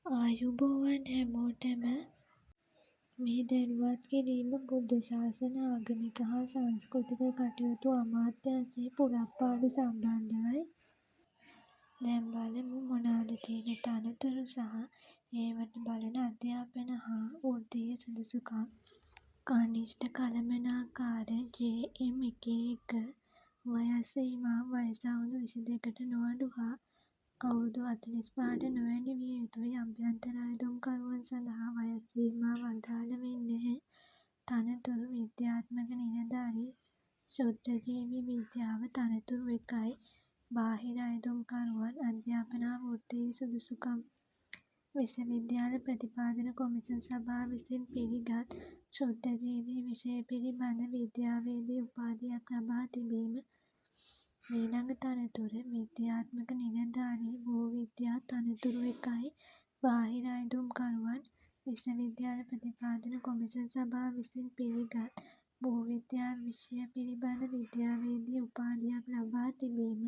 ආයුබෝවන් හැමෝටම මේ දැනුවත් කිරීම බුද්ධ ශාසන ආගමික හා සංස්කෘතික කටයුතු අමාත්‍යාංශයේ පුරප්පාඩු සම්බන්ධවයි. දැන් බලමු මොනවාද තියෙන තනතුරු සහ ඒවට බලන අධ්‍යාපන හා වෘත්තීය සුදුසුකම්. කනිෂ්ඨ කළමනාකාර JM11 වයස් සීමා වයස අවුරුදු 22ට නොඅඩු හා අවුරුදු 45ට නොවැඩි විය යුතුයි. අභ්‍යන්තර අයදුම්කරුවන් සඳහා වයස් සීමාව අදාළ වෙන්නේ නැහැ. තනතුරු විද්‍යාත්මක නිලධාරී ක්ෂුද්‍රජීවී විද්‍යාව තනතුරු 1යි. බාහිර අයදුම්කරුවන් අධ්‍යාපන හා වෘත්තීය සුදුසුකම්. විශ්වවිද්‍යාල ප්‍රතිපාදන කොමිෂන් සභාව විසින් පිළිගත් ක්ෂුද්‍රජීවී විෂය පිළිබඳ විද්‍යාවේදී උපාධියක් ලබා තිබීම. ඊළඟ තනතුර විද්‍යාත්මක නිලධාරී භූවිද්‍යා තනතුරු 1යි. බාහිර අයදුම්කරුවන් විශ්වවිද්‍යාල ප්‍රතිපාදන කොමිෂන් සභාව විසින් පිළිගත් භූවිද්‍යා විෂය පිළිබඳ විද්‍යාවේදී උපාධියක් ලබා තිබීම.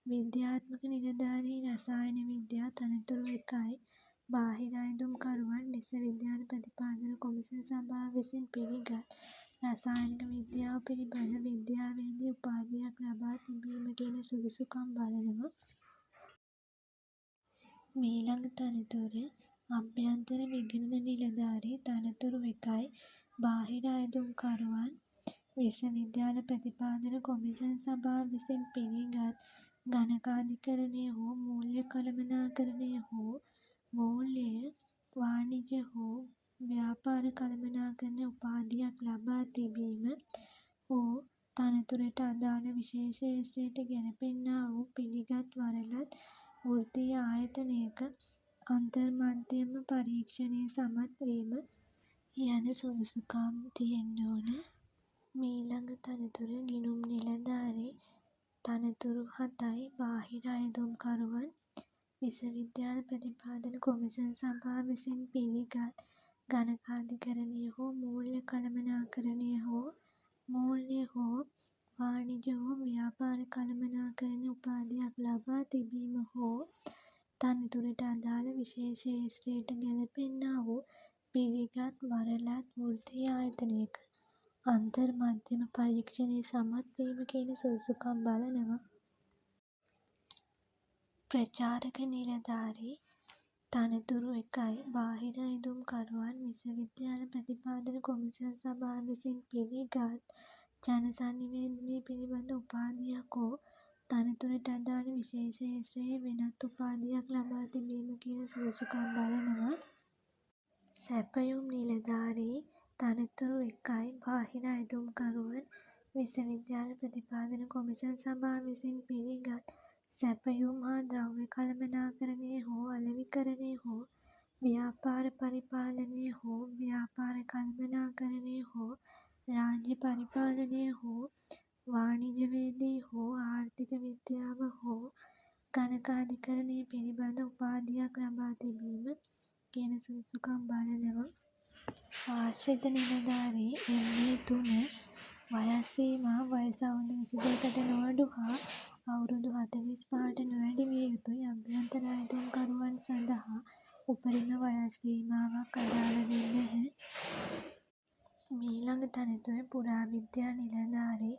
විද්‍යාත්මක නිලධාරී රසායන විද්‍යා තනතුරු 1යි. බාහිර අයදුම්කරුවන් විශ්වවිද්‍යාල ප්‍රතිපාදන කොමිෂන් සභාව විසින් පිළිගත් රසායනික විද්‍යාව පිළිබඳ විද්‍යාවේදී උපාධියක් ලබා තිබීම කියන සුදුසුකම් බලනවා. ඊළඟ තනතුර අභ්‍යන්තර විගණන නිලධාරී තනතුරු 1යි. බාහිර අයදුම්කරුවන් විශ්වවිද්‍යාල ප්‍රතිපාදන කොමිෂන් සභාව විසින් පිළිගත් ගණකාධිකරණය හෝ මූල්‍ය කළමනාකරණය හෝ මූල්‍ය වාණිජ හෝ ව්‍යාපාර කළමනාකරණ උපාධියක් ලබා තිබීම හෝ තනතුරට අදාළ විෂය ක්ෂේත්‍රයට ගැලපෙන්නා වූ පිළිගත් වරලත් වෘත්තීය ආයතනයක අන්තර් මධ්‍යම පරීක්ෂණයේ සමත් වීම යන සුදුසුකම් තියෙන්න ඕන. ඊළඟ තනතුර ගිණුම් නිලධාරී තනතුරු 7යි. බාහිර අයදුම්කරුවන් විශ්වවිද්‍යාල ප්‍රතිපාදන කොමිෂන් සභාව විසින් පිළිගත් ගණකාධිකරණය හෝ මූල්‍ය කළමනාකරණය හෝ මූල්‍ය හෝ වාණිජ හෝ ව්‍යාපාර කළමනාකරණ උපාධියක් ලබා තිබීම හෝ තනතුරට අදාළ විෂය ක්ෂේත්‍රයට ගැලපෙන්නා වූ පිළිගත් වරලත් වෘත්තීය ආයතනයක අන්තර් මධ්‍යම පරීක්ෂණයේ සමත් වීම කියන සුදුසුකම් බලනවා. ප්‍රචාරක නිලධාරී තනතුරු 1යි. බාහිර අයදුම්කරුවන් විශ්වවිද්‍යාල ප්‍රතිපාදන කොමිෂන් සභාව විසින් පිළිගත් ජන සන්නිවේදනය පිළිබඳ උපාධියක් හෝ තනතුරට අදාළ විෂය ක්ෂේත්‍රයේ වෙනත් උපාධියක් ලබා තිබීම කියන සුදුසුකම් බලනවා. සැපයුම් නිලධාරී තනතුරු 1යි. බාහිර අයදුම්කරුවන් විශ්වවිද්‍යාල ප්‍රතිපාදන කොමිෂන් සභාව විසින් පිළිගත් සැපයුම් හා ද්‍රව්‍ය කළමනාකරණය හෝ අලෙවිකරණය හෝ ව්‍යාපාර පරිපාලනය හෝ ව්‍යාපාර කළමනාකරණය හෝ රාජ්‍ය පරිපාලනය හෝ වාණිජවේදී හෝ ආර්ථික විද්‍යාව හෝ ගණකාධිකරණය පිළිබඳ උපාධියක් ලබා තිබීම කියන සුදුසුකම් බලනවා. ආශ්‍රිත නිලධාරී MA3 වයස් සීමා වයස අවුරුදු 22කට නොඅඩු හා අවුරුදු 45ට නොවැඩි විය යුතුයි. අභ්‍යන්තර අයදුම්කරුවන් සඳහා උපරිම වයස් සීමාවක් අදාළ වෙන්නේ නැහැ. ඊළඟ තනතුර පුරාවිද්‍යා නිලධාරී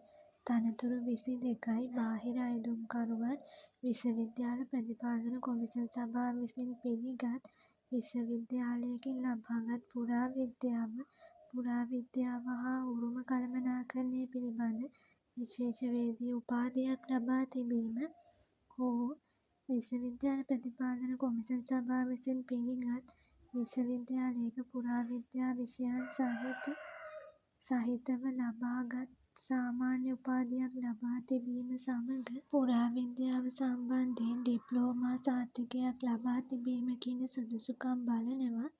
තනතුරු 22යි. බාහිර අයදුම්කරුවන් විශ්වවිද්‍යාල ප්‍රතිපාදන කොමිෂන් සභාව විසින් පිළිගත් විශ්වවිද්‍යාලයකින් ලබාගත් පුරාවිද්‍යාව හා උරුම කළමනාකරණය පිළිබඳ විශේෂවේදි උපාධියක් ලබා තිබීම හෝ විශ්වවිද්‍යාල ප්‍රතිපාදන කොමිෂන් සභාව විසින් පිළිගත් විශ්වවිද්‍යාලයක පුරාවිද්‍යා විෂයන් සහිතව ලබාගත් සාමාන්‍ය උපාධියක් ලබා තිබීම සමග පුරාවිද්‍යාව සම්බන්ධයෙන් ඩිප්ලෝමා සහතිකයක් ලබා තිබීම කියන සුදුසුකම් බලනවා.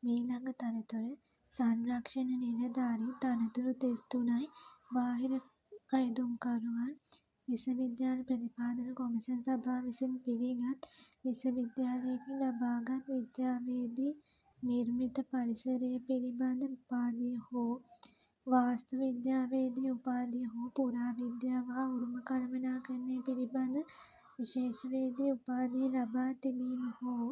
ඊළඟ තනතුර සංරක්ෂණ නිලධාරී තනතුරු 33යි. බාහිර අයදුම්කරුවන් විශ්වවිද්‍යාල ප්‍රතිපාදන කොමිෂන් සභාව විසින් පිළිගත් විශ්වවිද්‍යාලයකින් ලබාගත් විද්‍යාවේදී නිර්මිත පරිසරය පිළිබඳ උපාධිය හෝ වාස්තු විද්‍යාවේදී උපාධිය හෝ පුරාවිද්‍යාව හා උරුම කළමනාකරණය පිළිබඳ විශේෂවේදි උපාධිය ලබා තිබීම හෝ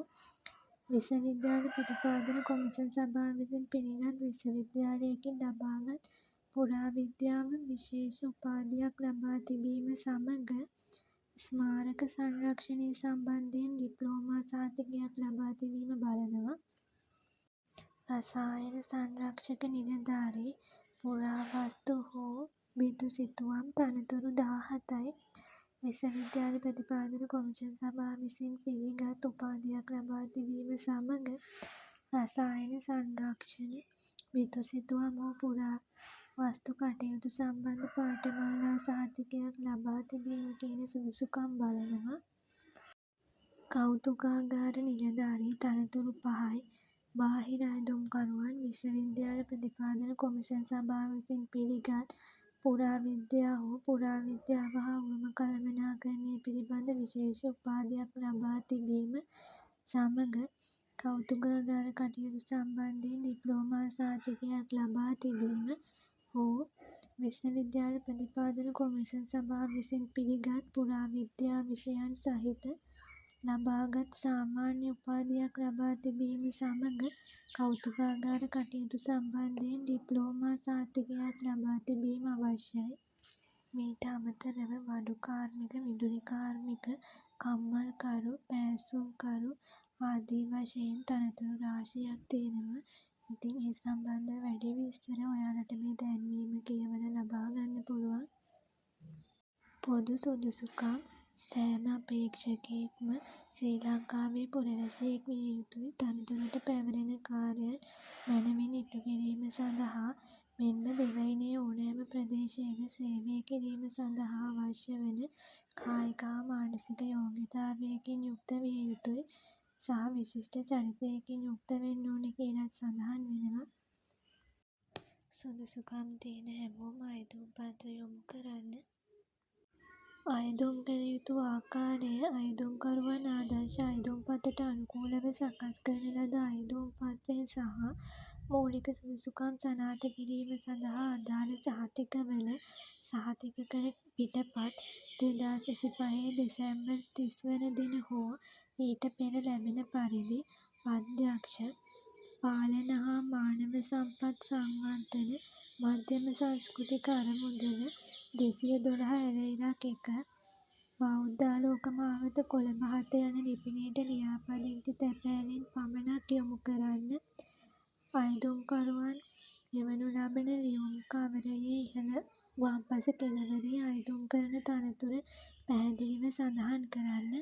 විශ්වවිද්‍යාල ප්‍රතිපාදන කොමිෂන් සභාව විසින් පිළිගත් විශ්වවිද්‍යාලයකින් ලබාගත් පුරාවිද්‍යාව විශේෂ උපාධියක් ලබා තිබීම සමග ස්මාරක සංරක්ෂණය සම්බන්ධයෙන් ඩිප්ලෝමා සහතිකයක් ලබා තිබීම බලනවා. රසායන සංරක්ෂක නිලධාරී පුරාවස්තු හෝ බිතුසිතුවම් තනතුරු 17යි. විශ්වවිද්‍යාල ප්‍රතිපාදන කොමිෂන් සභාව විසින් පිළිගත් උපාධියක් ලබා තිබීම සමග රසායන සංරක්ෂණ බිතුසිතුවම් හෝ පුරාවස්තු කටයුතු සම්බන්ධ පාඨමාලා සහතිකයක් ලබා තිබීම කියන සුදුසුකම් බලනවා. කෞතුකාගාර නිලධාරී තනතුරු 5යි. බාහිර අයදුම්කරුවන් විශ්වවිද්‍යාල ප්‍රතිපාදන කොමිෂන් සභාව විසින් පිළිගත් පුරාවිද්‍යා හෝ පුරාවිද්‍යාව හා උරුම කළමනාකරණය පිළිබඳ විශේෂ උපාධියක් ලබා තිබීම සමග කෞතුකාගාර කටයුතු සම්බන්ධයෙන් ඩිප්ලෝමා සහතිකයක් ලබා තිබීම හෝ විශ්වවිද්‍යාල ප්‍රතිපාදන කොමිෂන් සභාව විසින් පිළිගත් පුරාවිද්‍යා විෂයන් සහිත ලබාගත් සාමාන්‍ය උපාධියක් ලබා තිබීම සමග කෞතුකාගාර කටයුතු සම්බන්ධයෙන් ඩිප්ලෝමා සහතිකයක් ලබා තිබීම අවශ්‍යයි. මීට අමතරව වඩු කාර්මික, විදුලි කාර්මික, කම්මල්කරු, පෑසුම්කරු ආදී වශයෙන් තනතුරු රාශියක් තියෙනවා. ඉතින් ඒ සම්බන්ධව වැඩි විස්තර ඔයාලට මේ දැන්වීම කියවලා ලබා ගන්න පුළුවන්. පොදු සුදුසුකම් සෑම අපේක්ෂකයෙක්ම ශ්‍රී ලංකාවේ පුරවැසියෙක් විය යුතුයි. තනතුරට පැවරෙන කාර්යයන් මැනවින් ඉටු කිරීම සඳහා මෙන්ම දෙවැනියේ ඕනෑම ප්‍රදේශයක සේවය කිරීම සඳහා අවශ්‍ය වන කායික හා මානසික යෝග්‍යතාවයකින් යුක්ත විය යුතුයි සහ විශිෂ්ට චරිතයකින් යුක්ත වෙන්න ඕන කියලත් සඳහන් වෙනවා. සුදුසුකම් තියෙන හැමෝම අයදුම් පත්‍ර යොමු කරන්න. අයදුම් කළ යුතු ආකාරය අයදුම්කරුවන් ආදර්ශ අයදුම්පතට අනුකූලව සකස් කරන ලද අයදුම් පත්‍රය සහ මූලික සුදුසුකම් සනාථ කිරීම සඳහා අදාළ සහතිකවල සහතික කළ පිටපත් 2025 දෙසැම්බර් 30 වන දින හෝ ඊට පෙර ලැබෙන පරිදි අධ්‍යක්ෂ, පාලන හා මානව සම්පත් සංවර්ධන මධ්‍යම සංස්කෘතික අරමුදල 212 1 බෞද්ධාලෝක මාවත කොළඹ 7 යන ලිපිනයට ලියාපදිංචි තැපෑලෙන් පමණක් යොමු කරන්න. අයදුම්කරුවන් එවනු ලබන ලියුම් කවරයේ ඉහළ වම්පස කෙළවරේ අයදුම් කරන තනතුර පැහැදිලිව සඳහන් කරන්න.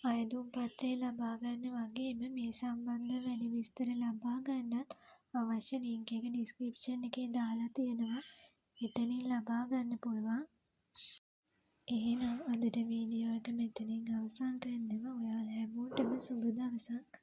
අයදුම් පත්‍රය ලබා ගන්න වගේම මේ සම්බන්ධව වැඩි විස්තර ලබා ගන්නත් අවශ්‍ය ලින්ක් එක ඩිස්ක්‍රිප්ෂන් එකේ දාලා තියෙනවා. එතනින් ලබා ගන්න පුළුවන්. එහෙනම් අදට වීඩියෝ එක මෙතනින් අවසන් කරනවා. ඔයාලා හැමෝටම සුබ දවසක්.